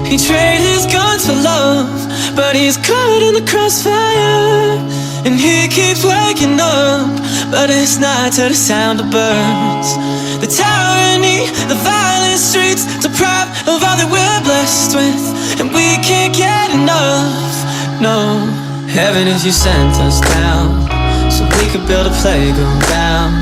He traded his guns for love, but he's caught in the crossfire. And he keeps waking up, but it's not to the sound of birds. The tyranny, the violent streets, deprived of all that we're blessed with, and we can't get enough, no. Heaven, if you sent us down, so we could build a playground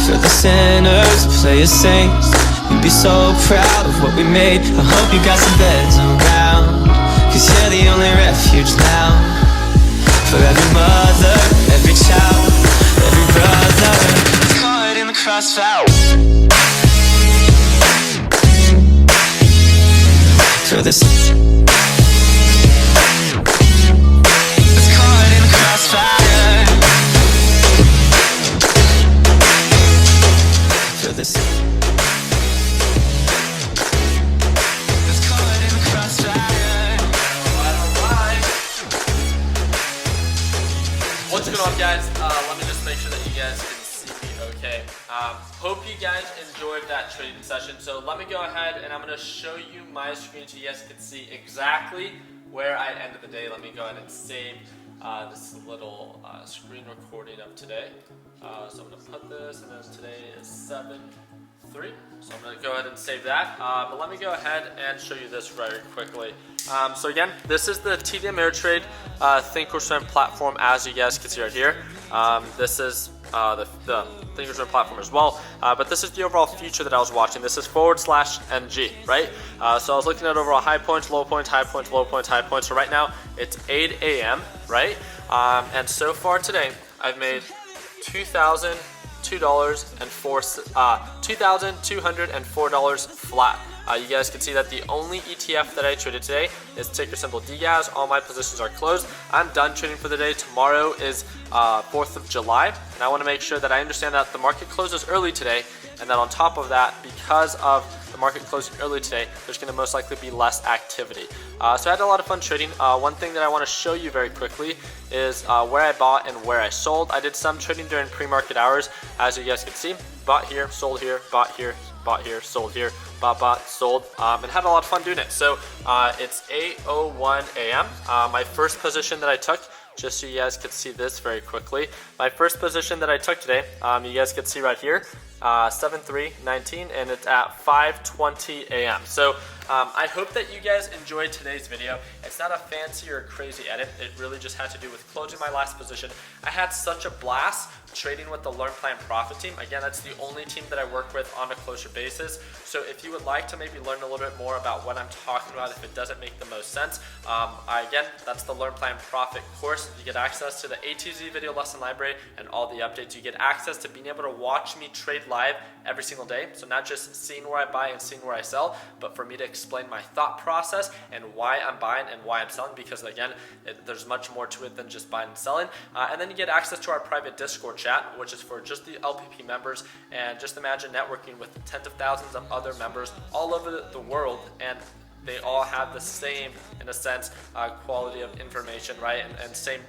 for the sinners, play as saints. We'd be so proud of what we made. I hope you got some beds around, cause you're the only refuge now. For every mother, every child, every brother caught in the crossfire. For this it's caught in the crossfire. For this it's caught in the crossfire. What's going on, guys? Let me just make sure that you guys can see me okay. Hope you guys enjoyed that trading session. So let me go ahead and I'm going to show you my screen so you guys can see exactly where I ended the day. Let me go ahead and save this little screen recording of today. So I'm going to put this, and then today is 7/3. So I'm going to go ahead and save that. But let me go ahead and show you this very quickly. So again, this is the TD Ameritrade Think or Swim platform, as you guys can see right here. This is the Think or Swim platform as well, but this is the overall future that I was watching. This is /NG, right? So I was looking at overall high points, low points, high points, low points, high points. So right now it's 8 a.m., right? And so far today I've made $2,204 flat. You guys can see that the only ETF that I traded today is ticker symbol dgaz. All my positions are closed. I'm done trading for the day. Tomorrow is 4th of July, and I want to make sure that I understand that the market closes early today, and that on top of that, because of the market closing early today, there's going to most likely be less activity. So I had a lot of fun trading. One thing that I want to show you very quickly is where I bought and where I sold. I did some trading during pre-market hours, as you guys can see. Bought here, sold here, bought here, sold here, bought, sold, and had a lot of fun doing it. So it's 8:01 a.m. My first position that I took, just so you guys could see this very quickly, my first position that I took today, you guys can see right here, 7/3/19, and it's at 5:20 a.m. So I hope that you guys enjoyed today's video. It's not a fancy or crazy edit. It really just had to do with closing my last position. I had such a blast trading with the Learn Plan Profit team. Again, that's the only team that I work with on a closer basis. So if you would like to maybe learn a little bit more about what I'm talking about, if it doesn't make the most sense, again, that's the Learn Plan Profit course. You get access to the A to Z video lesson library and all the updates. You get access to being able to watch me trade live every single day. So not just seeing where I buy and seeing where I sell, but for me to explain my thought process and why I'm buying and why I'm selling, because again, there's much more to it than just buying and selling. And then you get access to our private Discord chat, which is for just the LPP members. And just imagine networking with tens of thousands of other members all over the world, and they all have the same, in a sense, quality of information, right? And same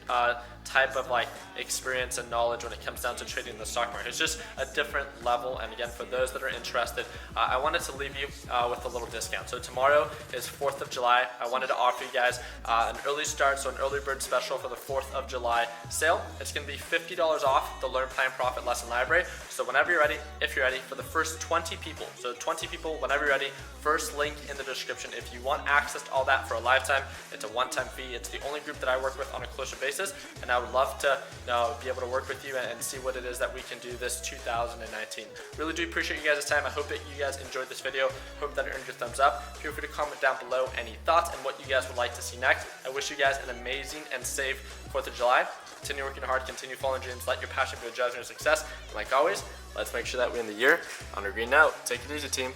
type of like experience and knowledge when it comes down to trading the stock market. It's just a different level. And again, for those that are interested, I wanted to leave you with a little discount. So tomorrow is 4th of July. I wanted to offer you guys an early start, so an early bird special for the 4th of July sale. It's going to be $50 off the Learn Plan Profit lesson library. So whenever you're ready, if you're ready, for the first 20 people, so 20 people, whenever you're ready, first link in the description. If you want access to all that for a lifetime, it's a one-time fee. It's the only group that I work with on a closer basis, and I would love to be able to work with you and see what it is that we can do this 2019. Really do appreciate you guys' time. I hope that you guys enjoyed this video. Hope that it earned your thumbs up. Feel free to comment down below any thoughts and what you guys would like to see next. I wish you guys an amazing and safe 4th of July. Continue working hard, continue following dreams, let your passion be a judge of your success. And like always, let's make sure that we end the year on a green note. Take it easy, team.